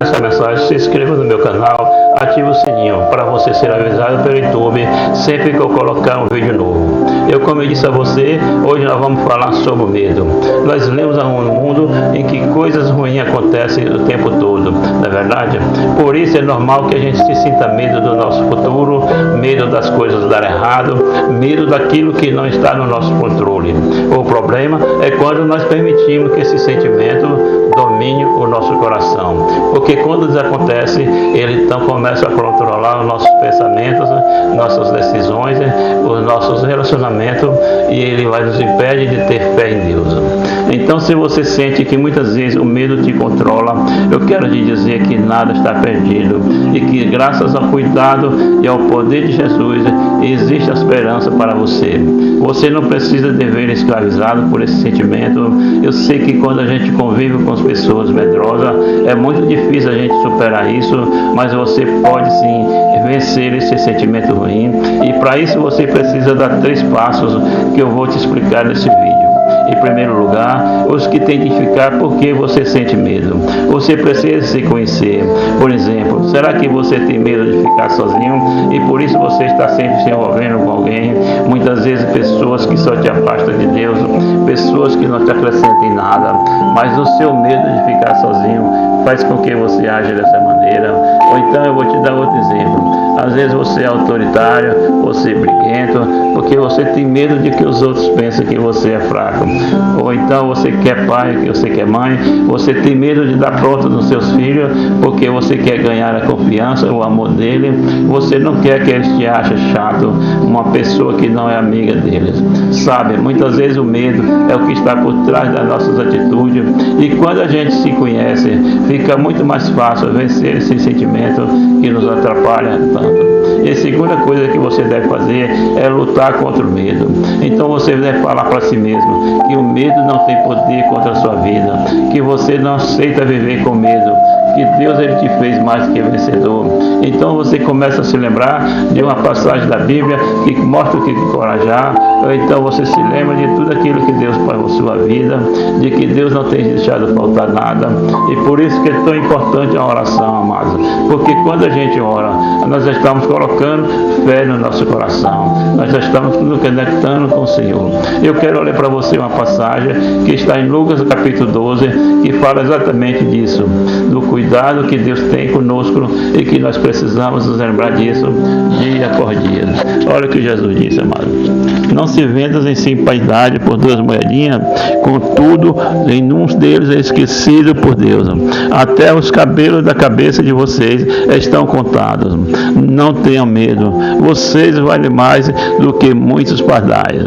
essa mensagem, se inscreva no meu canal, ative o sininho para você ser avisado pelo YouTube sempre que eu colocar um vídeo novo. Como eu disse a você, hoje nós vamos falar sobre o medo. Nós vivemos num mundo em que coisas ruins acontecem o tempo todo, não é verdade? Por isso é normal que a gente se sinta medo do nosso futuro, medo das coisas dar errado, medo daquilo que não está no nosso controle. O problema é quando nós permitimos que esse sentimento domine o nosso coração, porque quando isso acontece, ele então começa a controlar os nossos pensamentos, nossas decisões, os nossos relacionamentos, e ele vai nos impedir de ter fé em Deus. Então, se você sente que muitas vezes o medo te controla, eu quero te dizer que nada está perdido e que graças ao cuidado e ao poder de Jesus existe a esperança para você. Você não precisa de ver escravizado por esse sentimento. Eu sei que quando a gente convive com as pessoas medrosas, é muito difícil a gente superar isso, mas você pode sim vencer esse sentimento ruim, e para isso você precisa dar 3 passos que eu vou te explicar nesse vídeo. Em primeiro lugar, os que têm que ficar porque você sente medo. Você precisa se conhecer. Por exemplo, será que você tem medo de ficar sozinho e por isso você está sempre se envolvendo com alguém? Muitas vezes pessoas que só te afastam de Deus, pessoas que não te acrescentam em nada, mas o seu medo de ficar sozinho faz com que você age dessa maneira. Ou então eu vou te dar outro exemplo. Às vezes você é autoritário, você é briguento, porque você tem medo de que os outros pensem que você é fraco. Ou então você quer pai, que você quer mãe, você tem medo de dar pronto nos seus filhos, porque você quer ganhar a confiança, o amor dele. Você não quer que eles te achem chato, uma pessoa que não é amiga deles. Sabe, muitas vezes o medo é o que está por trás das nossas atitudes, e quando a gente se conhece, fica muito mais fácil vencer esse sentimento que nos atrapalha tanto. E a segunda coisa que você deve fazer é lutar contra o medo. Então você deve falar para si mesmo que o medo não tem poder contra a sua vida, que você não aceita viver com medo, que Deus ele te fez mais que vencedor. Então você começa a se lembrar de uma passagem da Bíblia que mostra que encorajar. Ou então você se lembra de tudo aquilo que Deus faz na sua vida, de que Deus não tem deixado faltar nada. E por isso que é tão importante a oração, amados, porque quando a gente ora, nós já estamos colocando fé no nosso coração, nós já estamos nos conectando com o Senhor. Eu quero ler para você uma passagem que está em Lucas capítulo 12, que fala exatamente disso, do cuidado que Deus tem conosco e que nós precisamos nos lembrar disso dia por dia. Olha o que Jesus disse, amado: não se vendas em simpatia por 2 moedinhas, contudo, nenhum deles é esquecido por Deus. Até os cabelos da cabeça de vocês estão contados. Não tenham medo, vocês valem mais do que muitos pardais.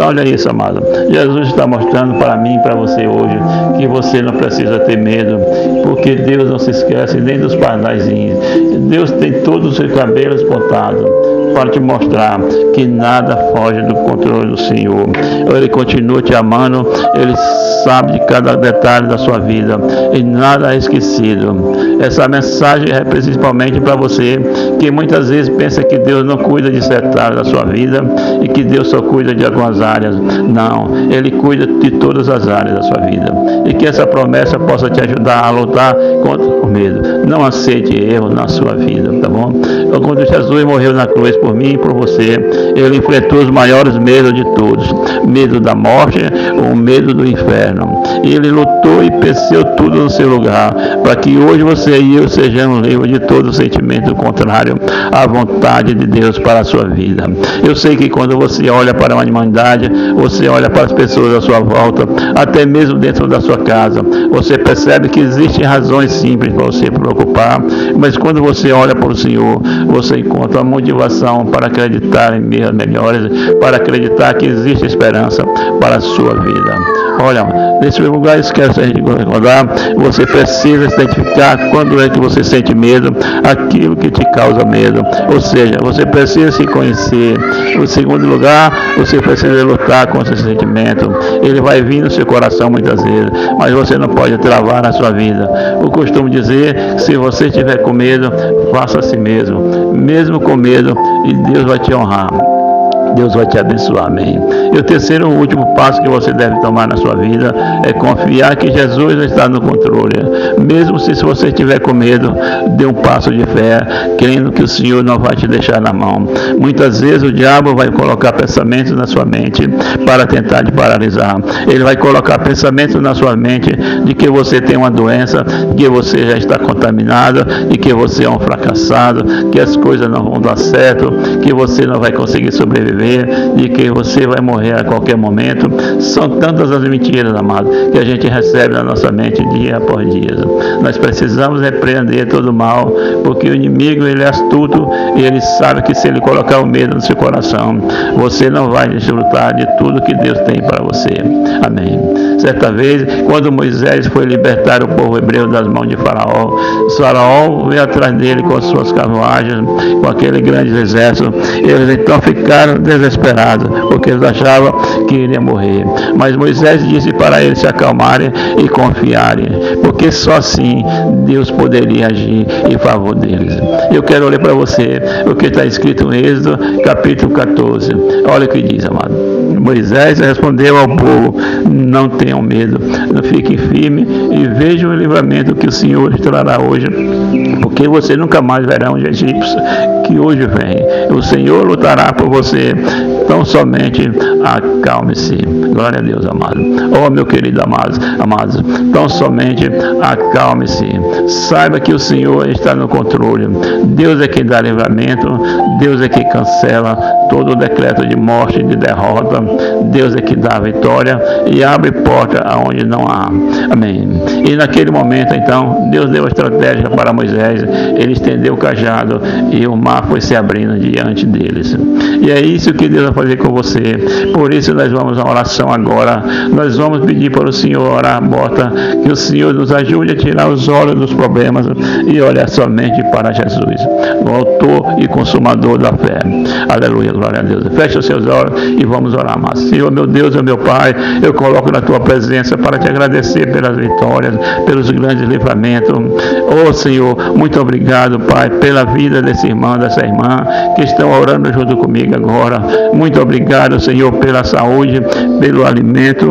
Olha isso, amado. Jesus está mostrando para mim e para você hoje que você não precisa ter medo, porque Deus não se esquece nem dos pardaizinhos. Deus tem todos os seus cabelos contados para te mostrar que nada foge do controle do Senhor. Ele continua te amando, Ele sabe de cada detalhe da sua vida e nada é esquecido. Essa mensagem é principalmente para você que muitas vezes pensa que Deus não cuida de certa área da sua vida e que Deus só cuida de algumas áreas. Não, Ele cuida de todas as áreas da sua vida, e que essa promessa possa te ajudar a lutar contra o medo. Não aceite erro na sua vida, tá bom? Quando Jesus morreu na cruz por mim e por você, Ele enfrentou os maiores medos de todos: medo da morte, o medo do inferno. E Ele lutou e venceu tudo no seu lugar, para que hoje você e eu sejamos livres de todo sentimento contrário à vontade de Deus para a sua vida. Eu sei que quando você olha para a humanidade, você olha para as pessoas à sua volta, até mesmo dentro da sua casa, você percebe que existem razões simples para você preocupar, mas quando você olha para o Senhor, você encontra a motivação para acreditar em dias melhores, para acreditar que existe esperança para a sua vida. Olha, nesse lugar, esquece de recordar, você precisa se identificar quando é que você sente medo, aquilo que te causa medo. Ou seja, você precisa se conhecer. Em segundo lugar, você precisa lutar contra esse sentimento. Ele vai vir no seu coração muitas vezes, mas você não pode travar na sua vida. Eu costumo dizer que se você estiver com medo, faça a si mesmo com medo, e Deus vai te honrar. Deus vai te abençoar, amém. E o terceiro e último passo que você deve tomar na sua vida é confiar que Jesus está no controle. Mesmo se você estiver com medo, dê um passo de fé, crendo que o Senhor não vai te deixar na mão. Muitas vezes o diabo vai colocar pensamentos na sua mente para tentar te paralisar. Ele vai colocar pensamentos na sua mente de que você tem uma doença, que você já está contaminado, e que você é um fracassado, que as coisas não vão dar certo, que você não vai conseguir sobreviver, de que você vai morrer a qualquer momento. São tantas as mentiras, amado, que a gente recebe na nossa mente dia após dia. Nós precisamos repreender todo o mal, porque o inimigo, ele é astuto e ele sabe que se ele colocar o medo no seu coração, você não vai desfrutar de tudo que Deus tem para você. Amém. Certa vez, quando Moisés foi libertar o povo hebreu das mãos de Faraó veio atrás dele com as suas carruagens, com aquele grande exército. Eles então ficaram desesperados, porque eles achavam que iria morrer. Mas Moisés disse para eles se acalmarem e confiarem, porque só assim Deus poderia agir em favor deles. Eu quero ler para você o que está escrito em Êxodo, capítulo 14. Olha o que diz, amado. Moisés respondeu ao povo: não tenham medo, fiquem firmes e vejam o livramento que o Senhor lhes trará hoje, porque você nunca mais verá um egípcio que hoje vem. O Senhor lutará por você, tão somente acalme-se. Glória a Deus, amado. Oh, meu querido amados, tão somente acalme-se. Saiba que o Senhor está no controle. Deus é quem dá livramento, Deus é quem cancela todo o decreto de morte e de derrota. Deus é que dá a vitória e abre porta aonde não há. Amém. E naquele momento, então, Deus deu a estratégia para Moisés. Ele estendeu o cajado e o mar foi se abrindo diante deles. E é isso que Deus vai fazer com você. Por isso nós vamos à oração agora. Nós vamos pedir para o Senhor orar a bota, que o Senhor nos ajude a tirar os olhos dos problemas e olhar somente para Jesus, o autor e consumador da fé. Aleluia, glória a Deus. Feche os seus olhos e vamos orar mais. Senhor, meu Deus e meu Pai, eu coloco na tua presença para te agradecer pelas vitórias, pelos grandes livramentos. Oh Senhor, muito obrigado, Pai, pela vida desse irmão, dessa irmã que estão orando junto comigo agora. Muito obrigado, Senhor, pela saúde, pelo alimento.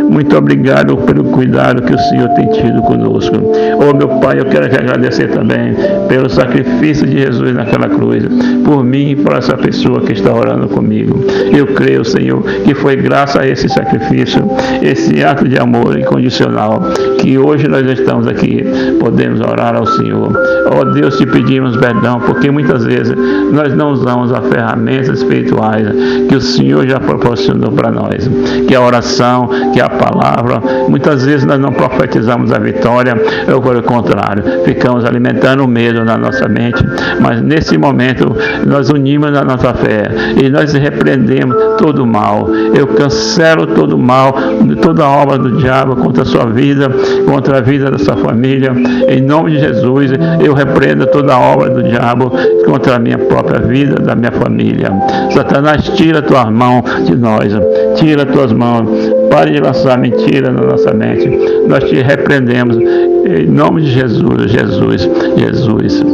Muito obrigado pelo cuidado que o Senhor tem tido conosco. Oh meu Pai, eu quero te agradecer também pelo sacrifício de Jesus naquela cruz, por mim e por essa pessoa que está orando comigo. Eu creio, Senhor, que foi graças a esse sacrifício, esse ato de amor incondicional, que hoje nós estamos aqui, podemos orar ao Senhor. Oh Deus, te pedimos perdão, porque muitas vezes nós não usamos as ferramentas espirituais que o Senhor já proporcionou para nós, que é a oração, que é a palavra. Muitas vezes nós não profetizamos a vitória, ou pelo contrário, ficamos alimentando o medo na nossa mente. Mas nesse momento nós unimos a nossa fé e nós repreendemos todo o mal. Eu cancelo todo o mal, toda a obra do diabo contra a sua vida, contra a vida da sua família. Em nome de Jesus, eu repreendo toda a obra do diabo contra a minha própria vida, da minha família. Satanás, tira tuas mãos de nós, tira tuas mãos, pare de lançar mentira na nossa mente. Nós te repreendemos em nome de Jesus, Jesus.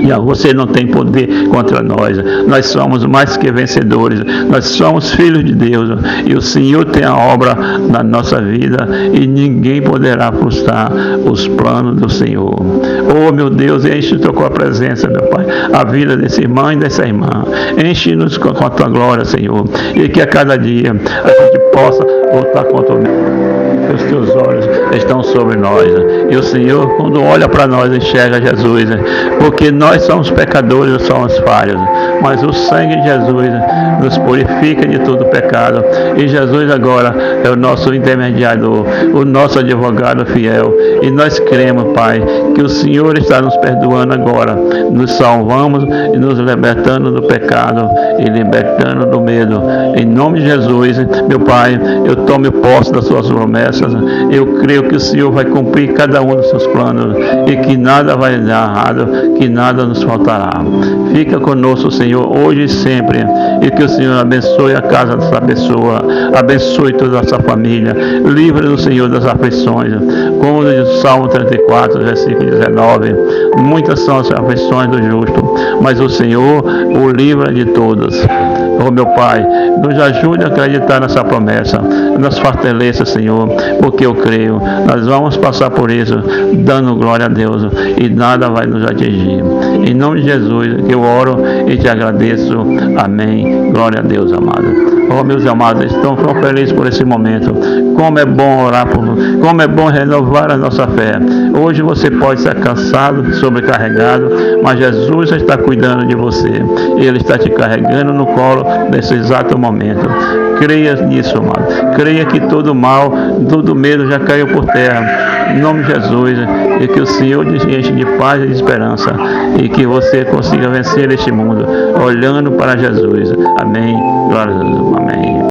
E você não tem poder contra nós. Nós somos mais que vencedores. Nós somos filhos de Deus. E o Senhor tem a obra na nossa vida. E ninguém poderá frustrar os planos do Senhor. Oh, meu Deus, enche-nos com a presença, meu Pai. A vida desse irmão e dessa irmã. Enche-nos com a tua glória, Senhor. E que a cada dia a gente possa lutar contra o medo. Os teus olhos estão sobre nós. E o Senhor, quando olha para nós, enxerga Jesus. Porque nós somos pecadores, nós somos falhos. Mas o sangue de Jesus nos purifica de todo pecado. E Jesus agora é o nosso intermediador, o nosso advogado fiel. E nós cremos, Pai, que o Senhor está nos perdoando agora. Nos salvamos e nos libertando do pecado e libertando do medo. Em nome de Jesus, meu Pai, eu tomo posse das suas promessas. Eu creio que o Senhor vai cumprir cada um dos seus planos e que nada vai dar errado, que nada nos faltará. Fica conosco, Senhor. Senhor, hoje e sempre, e que o Senhor abençoe a casa dessa pessoa, abençoe toda essa família, livra-nos, Senhor, das aflições, como diz o Salmo 34, versículo 19, muitas são as aflições do justo, mas o Senhor o livra de todas. Oh, meu Pai, nos ajude a acreditar nessa promessa, nos fortaleça, Senhor, porque eu creio, nós vamos passar por isso, dando glória a Deus, e nada vai nos atingir. Em nome de Jesus, que eu oro e te agradeço. Amém. Glória a Deus, amado. Oh, meus amados, estão felizes por esse momento. Como é bom orar como é bom renovar a nossa fé. Hoje você pode estar cansado, sobrecarregado, mas Jesus está cuidando de você. Ele está te carregando no colo nesse exato momento. Creia nisso, amado. Creia que todo mal, todo medo já caiu por terra. Em nome de Jesus, e que o Senhor te enche de paz e de esperança, e que você consiga vencer este mundo, olhando para Jesus. Amém. Glória a Deus. Amém.